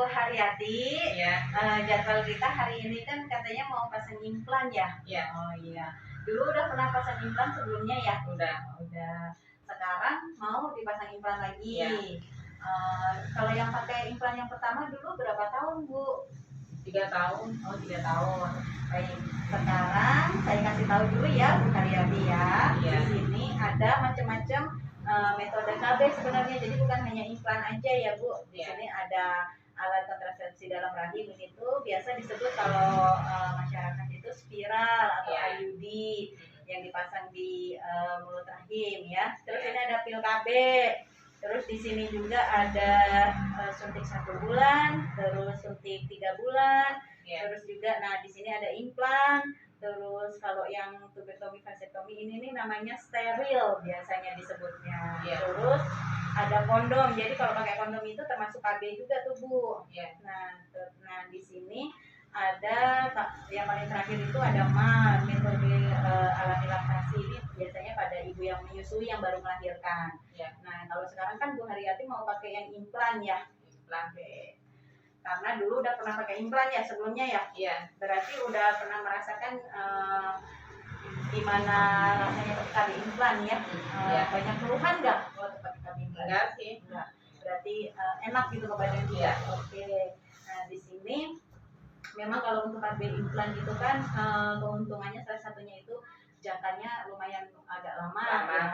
Haryati, Ya. jadwal kita hari ini kan katanya mau pasang implan ya? Ya. Oh iya. Dulu udah pernah pasang implan sebelumnya ya? Udah. Sekarang mau dipasang implan lagi. Ya. Kalau yang pakai implan yang pertama dulu berapa tahun, Bu? 3 tahun. Oh, 3 tahun. Baik. Sekarang saya kasih tahu dulu ya, Bu Haryati ya. Ya. Di sini ada macam-macam metode KB sebenarnya, jadi bukan hanya implan aja ya, Bu. Di Ya. sini ada alat kontrasepsi dalam rahim, itu biasa disebut kalau masyarakat itu spiral atau Ya. IUD yang dipasang di mulut rahim ya. Terus Ya. ini ada pil KB. Terus di sini juga ada suntik 1 bulan, terus suntik 3 bulan, Ya. terus juga, nah di sini ada implan. Terus kalau yang tubertomi vasektomi ini nih namanya steril biasanya disebutnya. Ya. Terus ada kondom. Jadi kalau pakai kondom itu termasuk KB juga tuh, Bu. Ya. Nah di sini ada yang paling terakhir itu ada MAL, metode alami laktasi. Ini biasanya pada ibu yang menyusui yang baru melahirkan. Ya. Nah kalau sekarang kan Bu Haryati mau pakai yang implan ya. Implan. Karena dulu udah pernah pakai implan ya sebelumnya ya. Iya. Berarti udah pernah merasakan gimana rasanya ketika di implan ya. Iya. Banyak keluhan nggak waktu pakai implan? Enggak sih. Enggak. Berarti enak gitu ke badan kita. Iya. Oke. Nah di sini memang kalau untuk KB implan itu kan keuntungannya salah satunya itu jangkanya lumayan agak lama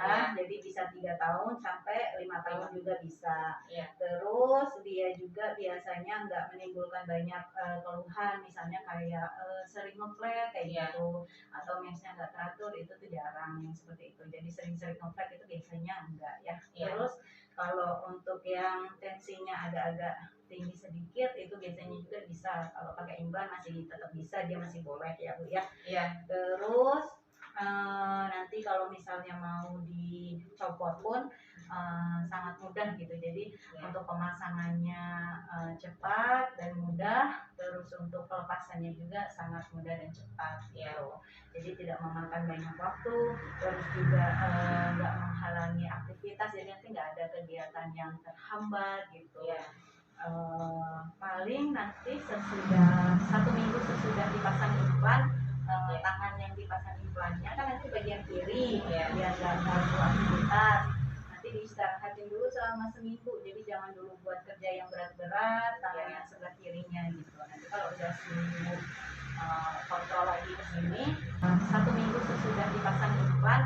ya. Jadi bisa 3 tahun sampai 5 tahun juga bisa. Ya. Terus dia juga biasanya nggak menimbulkan banyak keluhan, misalnya kayak sering ngeflek kayak gitu, atau mensnya nggak teratur, itu tuh jarang yang seperti itu. Jadi sering-sering ngeflek itu biasanya enggak ya. Terus kalau untuk yang tensinya agak-agak tinggi sedikit itu biasanya juga bisa, kalau pakai implan masih tetap bisa, dia masih boleh ya, Bu ya. Iya. Terus nanti kalau misalnya mau dicopot pun sangat mudah gitu. Jadi untuk pemasangannya cepat dan mudah, terus untuk pelepasannya juga sangat mudah dan cepat gitu. Jadi tidak memakan banyak waktu, terus juga nggak menghalangi aktivitas, jadi nanti nggak ada kegiatan yang terhambat gitu. Paling nanti sesudah 1 minggu sesudah dipasang implan, tangan yang dipasang implannya kan nanti bagian kiri biar nggak ganggu aktivitas, nanti diistirahatin dulu selama seminggu. Jadi jangan dulu buat kerja yang berat-berat tangan yang sebelah kirinya gitu. Nanti kalau udah seminggu kontrol lagi ke sini, 1 minggu sesudah dipasang implan,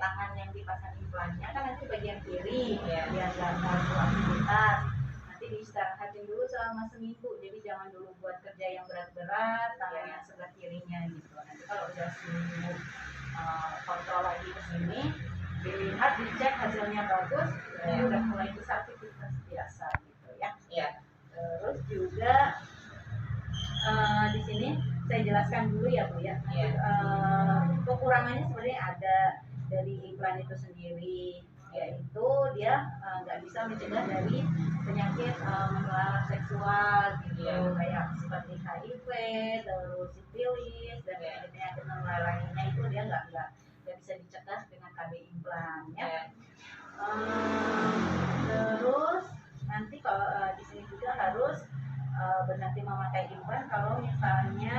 tangan yang dipasang implannya kan nanti bagian kiri biar nggak ganggu aktivitas, nanti diistirahatin dulu selama seminggu. Jadi jangan dulu buat kerja yang berat-berat tangan yang sebelah kirinya gitu. Nanti kalau udah seminggu kontrol lagi ke sini, dilihat, dicek hasilnya bagus, udah mulai bisa aktivitas biasa gitu ya. Terus juga di sini saya jelaskan dulu ya, Bu ya. Kekurangannya sebenarnya ada dari implan itu sendiri, yaitu dia nggak bisa mencegah dari penyakit menular seksual gitu, kayak seperti HIV, terus sifilis dan penyakit menular lainnya, itu dia nggak bisa dicegah dengan KB implan ya. Terus nanti kalau di sini juga harus berhenti memakai implan kalau misalnya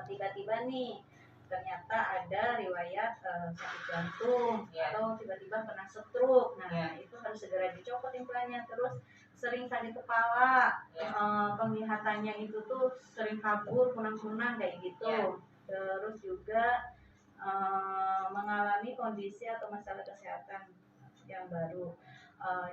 tiba-tiba nih ternyata ada riwayat sakit jantung atau tiba-tiba kena stroke. Nah itu harus segera dicopot implannya. Terus sering sakit kepala, penglihatannya itu tuh sering kabur, kunang-kunang kayak gitu. Terus juga mengalami kondisi atau masalah kesehatan yang baru.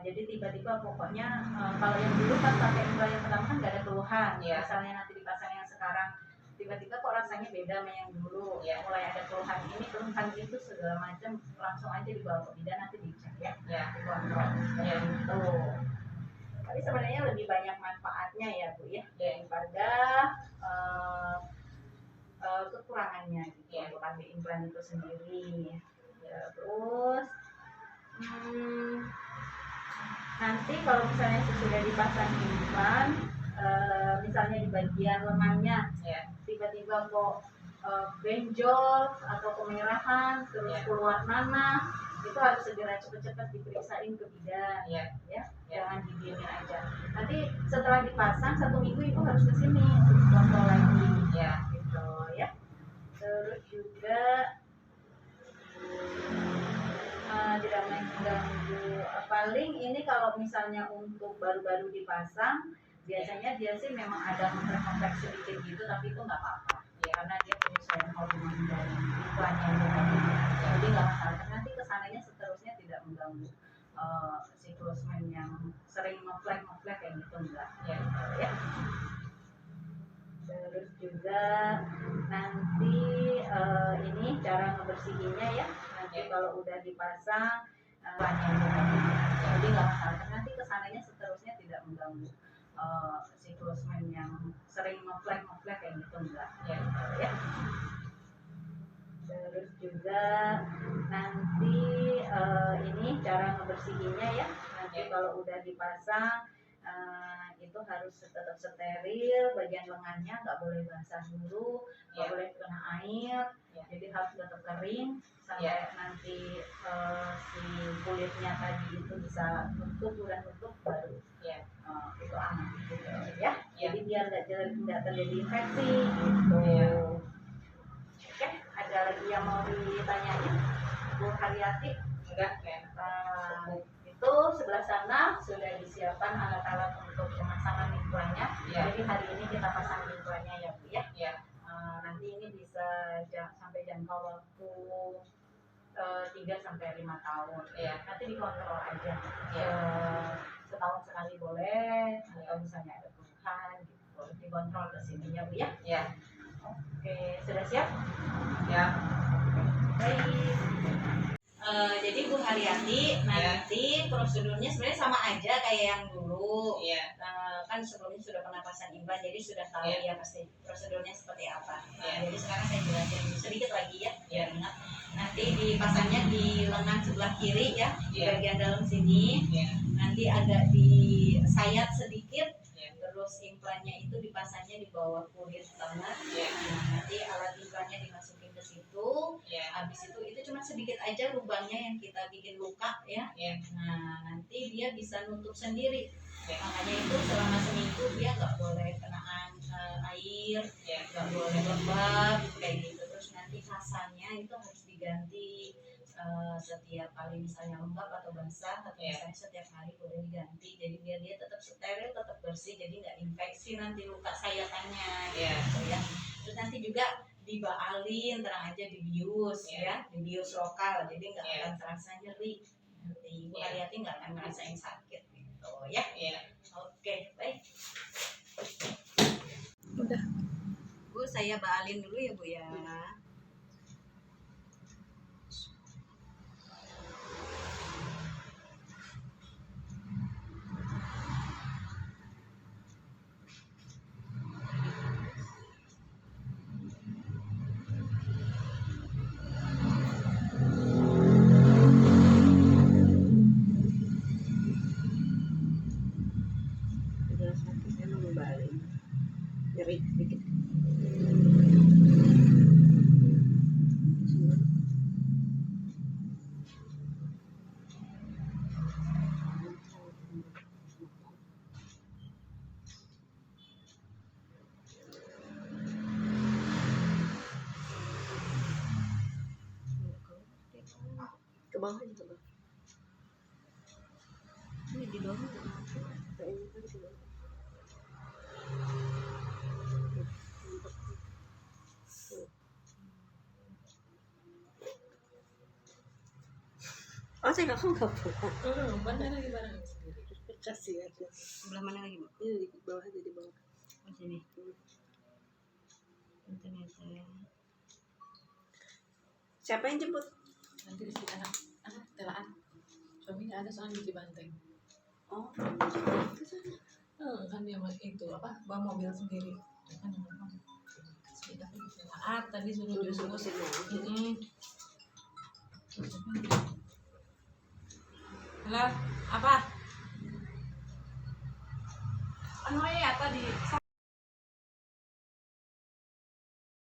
Jadi tiba-tiba pokoknya kalau yang dulu pas pakai implan yang pertama kan nggak ada keluhan. Misalnya nanti dipasang yang sekarang, tiba-tiba kok rasanya beda sama yang dulu, mulai ada keluhan ini, keluhan itu segala macam, langsung aja dibawa ke bidan, nanti dicek ya, dikontrol gitu. Tapi sebenarnya lebih banyak manfaatnya ya, Bu ya, daripada kekurangannya gitu untuk KB implan itu sendiri. Terus nanti kalau misalnya sudah dipasang implan, misalnya di bagian lengannya tiba-tiba kok benjol atau kemerahan, terus keluar nanah, itu harus segera cepet-cepet diperiksain ke bidan, Iya. ya, jangan didiemin aja. Nanti setelah dipasang 1 minggu ibu harus kesini untuk kontrol lagi, Iya. gitu ya. Terus juga tidak mengganggu. Paling ini kalau misalnya untuk baru-baru dipasang, biasanya dia sih memang ada komplek-komplek sedikit gitu, tapi itu nggak apa-apa ya, karena dia penyesuaian hormon dari iklannya itu tadi. Jadi nggak masalah. Nanti kesananya seterusnya tidak mengganggu siklus men yang sering ngeflag kayak gitu, enggak ya, ya. Terus juga nanti ini cara ngebersihinnya ya, nanti kalau udah dipasang jadi nggak masalah. Nanti kesananya seterusnya tidak mengganggu siklus men yang sering ngeflag kayak gitu, enggak ya, ya. Terus juga nanti ini cara ngebersihinnya ya, nanti kalau udah dipasang itu harus tetap steril, bagian lengannya nggak boleh basah dulu, nggak boleh kena air, jadi harus tetap kering sampai nanti si kulitnya tadi itu bisa nutup baru itu aman gitu ya. Jadi biar nggak terjadi infeksi gitu. Oke, ada lagi yang mau ditanyain Bu Haryati? Enggak ya. Itu sebelah sana sudah disiapkan alat-alat untuk pemasangan implannya. Jadi hari ini kita pasang implannya ya Bu ya. Nanti ini bisa sampai jangka waktu 3-5 tahun. Nanti dikontrol aja. Setahun sekali boleh, atau misalnya ada keluhan gitu, dikontrol ke sini ya Bu ya. Oke, sudah siap? Ya. Baik. Jadi Bu Haryati, nanti prosedurnya sebenarnya sama aja kayak yang dulu. Kan sebelumnya sudah pernah pasang implan, jadi sudah tahu ya pasti prosedurnya seperti apa. Jadi sekarang saya jelasin sedikit lagi ya, biar ingat. Nanti dipasangnya di lengan sebelah kiri ya, di bagian dalam sini. Nanti agak disayat sedikit. Terus implannya itu dipasangnya di bawah kulit banget. Nanti alat implannya dimasukin ke situ. Habis itu cuma sedikit aja lubangnya yang kita bikin luka ya. Nah nanti dia bisa nutup sendiri. Makanya itu selama seminggu dia nggak boleh kena air, nggak boleh lembab kayak gitu. Terus nanti rasanya itu harus diganti setiap kali misalnya lembab atau basah, atau misalnya setiap hari boleh diganti. Jadi biar dia tetap steril, tetap bersih, jadi nggak infeksi nanti luka sayatannya gitu ya. Terus nanti juga dibaalin, terang aja dibius ya, dibius lokal, jadi nggak akan terasa nyeri. Nanti Ibu Haryati nggak akan ngerasain sakit gitu ya. Oke, baik. Udah. Bu, saya baalin dulu ya Bu ya. Nyeri sedikit. Ke bawah aja, ke bawah. Ini didorong. Kayaknya kan ke bawah. Oh, saya nggak pulang. Mana lagi barang sendiri. Kasih aja. Sebelah mana lagi Bu? Ini di bawah aja, di bawah. Oh, sini. Ternyata. Siapa yang jemput? Nanti di anak telaan. Suaminya ada soalnya di Banteng. Oh, Kan dia itu apa? Bawa mobil sendiri. Kan sudah telaan tadi suruh sini. Halo, apa?